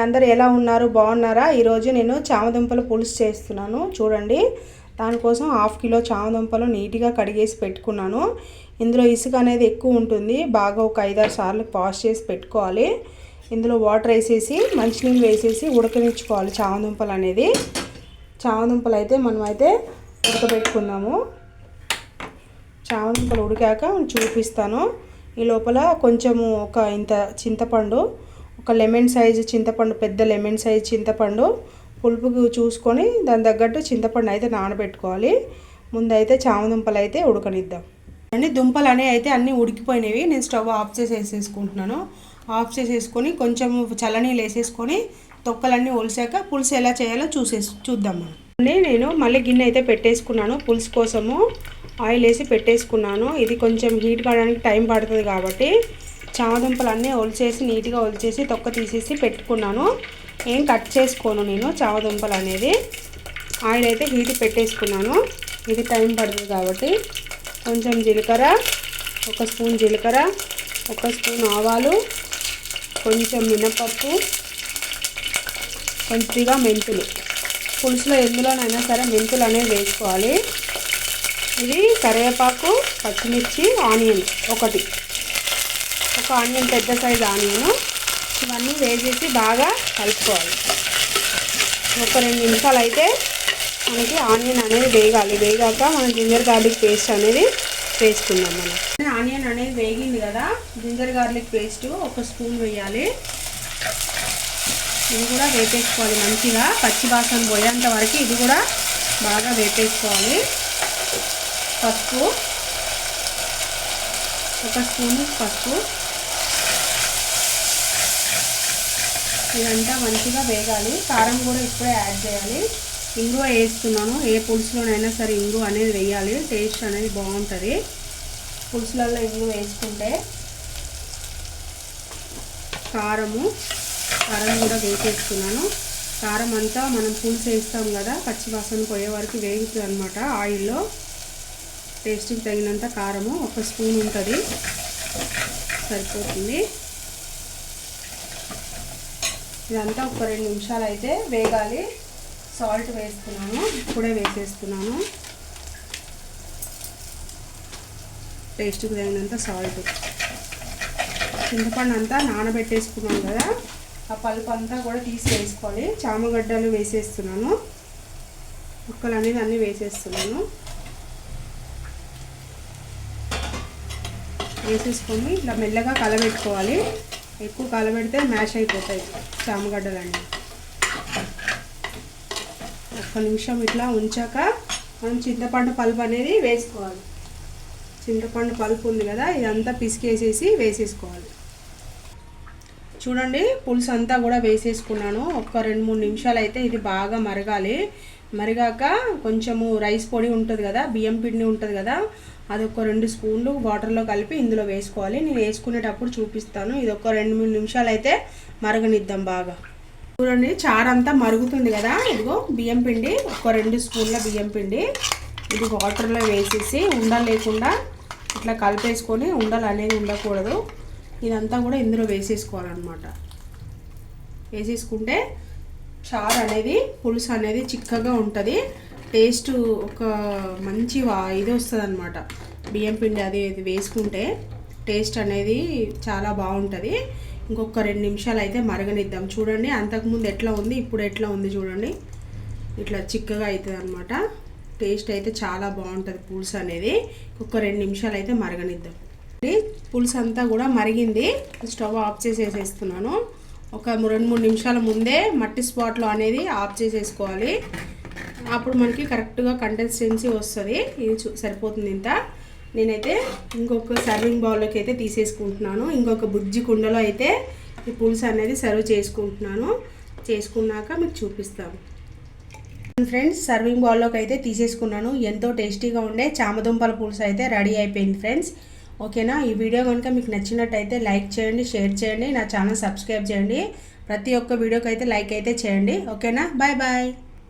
అందరూ ఎలా ఉన్నారు, బాగున్నారా? ఈరోజు నేను చామదుంపల పులుసు చేస్తున్నాను. చూడండి, దానికోసం 1/2 కిలో చామదుంపలు నీట్గా కడిగేసి పెట్టుకున్నాను. ఇందులో ఇసుక అనేది ఎక్కువ ఉంటుంది, బాగా ఒక 5-6 సార్లు వాష్ చేసి పెట్టుకోవాలి. ఇందులో వాటర్ వేసేసి మంచినీళ్ళు వేసేసి ఉడకనిచ్చుకోవాలి చామదుంపలు అనేది. చామదుంపలు అయితే మనమైతే ఉడకబెట్టుకుందాము. చామదుంపలు ఉడికాక చూపిస్తాను. ఈ లోపల కొంచెము ఒక ఇంత చింతపండు, ఒక లెమన్ సైజు చింతపండు, పెద్ద లెమన్ సైజు చింతపండు, పులుపుకు చూసుకొని దాని తగ్గట్టు చింతపండు అయితే నానబెట్టుకోవాలి. ముందైతే చామదుంపలు అయితే ఉడకనిద్దాం. అన్ని దుంపలు అనేవి అయితే అన్నీ ఉడికిపోయినవి. నేను స్టవ్ ఆఫ్ చేసి వేసేసుకుంటున్నాను. ఆఫ్ చేసేసుకొని కొంచెం చల్లనీళ్ళు వేసేసుకొని తొక్కలన్నీ ఒలిసాక పులుసు ఎలా చేయాలో చూద్దాం మనం. నేను మళ్ళీ గిన్నె అయితే పెట్టేసుకున్నాను. పులుసు కోసము ఆయిల్ వేసి పెట్టేసుకున్నాను. ఇది కొంచెం హీట్ కావడానికి టైం పడుతుంది కాబట్టి చామదుంపలు అన్నీ ఒలిచేసి నీట్గా ఒలిచేసి తొక్క తీసేసి పెట్టుకున్నాను. ఏం కట్ చేసుకోను నేను చామదుంపలు అనేది. ఆయిల్ అయితే హీట్ పెట్టేసుకున్నాను. ఇది టైం పడుతుంది కాబట్టి కొంచెం జీలకర్ర, 1 స్పూన్ జీలకర్ర, 1 స్పూన్ ఆవాలు, కొంచెం మినపప్పు, కొద్దిగా మెంతులు. పులుసులో ఎందులోనైనా సరే మెంతులు అనేది వేసుకోవాలి. ఇది కరివేపాకు, పచ్చిమిర్చి, ఆనియన్ ఒక ఆనియన్, పెద్ద సైజు ఆనియన్. ఇవన్నీ వేసేసి బాగా కలుపుకోవాలి. ఒక 2 నిమిషాలు అయితే మనకి ఆనియన్ అనేది వేగాలి. వేగాక మనం జింజర్ గార్లిక్ పేస్ట్ అనేది వేసుకుందాం. మనం ఆనియన్ అనేది వేగింది కదా, జింజర్ గార్లిక్ పేస్ట్ 1 స్పూన్ వేయాలి. ఇది కూడా వేపేసుకోవాలి మంచిగా, పచ్చి వాసన పోయేంత వరకు ఇది కూడా బాగా వేపేసుకోవాలి. పసుపు 1 స్పూన్ పసుపు. ఇదంతా మంచిగా వేగాలి. కారం కూడా ఇప్పుడే యాడ్ చేయాలి. ఇంగువ వేస్తున్నాను. ఏ పులుసులోనైనా సరే ఇంగువ అనేది వేయాలి, టేస్ట్ అనేది బాగుంటుంది. పులుసులలో ఇంగువ వేసుకుంటే. కారం కూడా వేసేస్తున్నాను. కారం అంతా మనం పులుసు వేస్తాం కదా, పచ్చివాసన పోయే వరకు వేగుతుంది అనమాట ఆయిల్లో. టేస్ట్కి తగినంత కారము 1 స్పూన్ ఉంటుంది, సరిపోతుంది. ఇదంతా ఒక 2 నిమిషాలు అయితే వేగాలి. సాల్ట్ వేస్తున్నాను, ఇప్పుడే వేసేస్తున్నాను. టేస్ట్కి తగినంత సాల్ట్. చింతపండు అంతా నానబెట్టేసుకున్నాను కదా, ఆ పలుపు అంతా కూడా తీసి వేసుకోవాలి. చామగడ్డలు వేసేస్తున్నాను, ముక్కలు అనేది అన్నీ వేసేస్తున్నాను. వేసేసుకొని ఇట్లా మెల్లగా కలబెట్టుకోవాలి. ఎక్కువ కలబెడితే మ్యాష్ అయిపోతాయి చామగడ్డలన్నీ. 1 నిమిషం ఇట్లా ఉంచాక మనం చింతపండు పలుపు అనేది వేసుకోవాలి. చింతపండు పలుపు ఉంది కదా, ఇదంతా పిసికేసేసి వేసేసుకోవాలి. చూడండి, పులుసు అంతా కూడా వేసేసుకున్నాను. ఒక 2-3 నిమిషాలు అయితే ఇది బాగా మరగాలి. మరిగాక కొంచెము రైస్ పొడి ఉంటుంది కదా, బియ్యం పిండి ఉంటుంది కదా, అది ఒక 2 స్పూన్లు వాటర్లో కలిపి ఇందులో వేసుకోవాలి. నేను వేసుకునేటప్పుడు చూపిస్తాను. ఇది ఒక 2-3 నిమిషాలు అయితే మరగనిద్దాం బాగా. చూడండి, చారు అంతా మరుగుతుంది కదా. ఇదిగో బియ్యం పిండి, ఒక 2 స్పూన్ల బియ్యం పిండి ఇది వాటర్లో వేసేసి ఉండలు లేకుండా ఇట్లా కలిపేసుకొని, ఉండలు అనేది ఉండకూడదు. ఇదంతా కూడా ఇందులో వేసేసుకోవాలన్నమాట. వేసేసుకుంటే చారు అనేది, పులుసు అనేది చిక్కగా ఉంటుంది. టేస్ట్ ఒక మంచి ఇది వస్తుంది అన్నమాట. బియ్యం పిండి అది వేసుకుంటే టేస్ట్ అనేది చాలా బాగుంటుంది. ఇంకొక 2 నిమిషాలు అయితే మరగనిద్దాం. చూడండి, అంతకుముందు ఎట్లా ఉంది, ఇప్పుడు ఎట్లా ఉంది చూడండి. ఇట్లా చిక్కగా అవుతుంది అన్నమాట. టేస్ట్ అయితే చాలా బాగుంటుంది పులుసు అనేది. ఇంకొక 2 నిమిషాలు అయితే మరగనిద్దాం. పులుసు అంతా కూడా మరిగింది. Stove off చేసేసేస్తున్నాను. ఒక 2-3 నిమిషాల ముందే మట్టి స్పాట్లో అనేది ఆఫ్ చేసేసుకోవాలి. అప్పుడు మనకి కరెక్ట్గా కన్సిస్టెన్సీ వస్తుంది. ఇది సరిపోతుంది ఇంత. నేనైతే ఇంకొక సర్వింగ్ బౌల్లోకి అయితే తీసేసుకుంటున్నాను. ఇంకొక బుజ్జి కుండలో అయితే ఈ పులుసు అనేది సర్వ్ చేసుకుంటున్నాను. చేసుకున్నాక మీకు చూపిస్తాను. ఫ్రెండ్స్, సర్వింగ్ బౌల్లోకి అయితే తీసేసుకున్నాను. ఎంతో టేస్టీగా ఉండే చామదుంపల పులుసు అయితే రెడీ అయిపోయింది ఫ్రెండ్స్. ఓకేనా? ఈ వీడియో కనుక మీకు నచ్చినట్టయితే లైక్ చేయండి, షేర్ చేయండి, నా ఛానల్ సబ్స్క్రైబ్ చేయండి. ప్రతి ఒక్క వీడియోకి అయితే లైక్ అయితే చేయండి. ఓకేనా? Bye bye.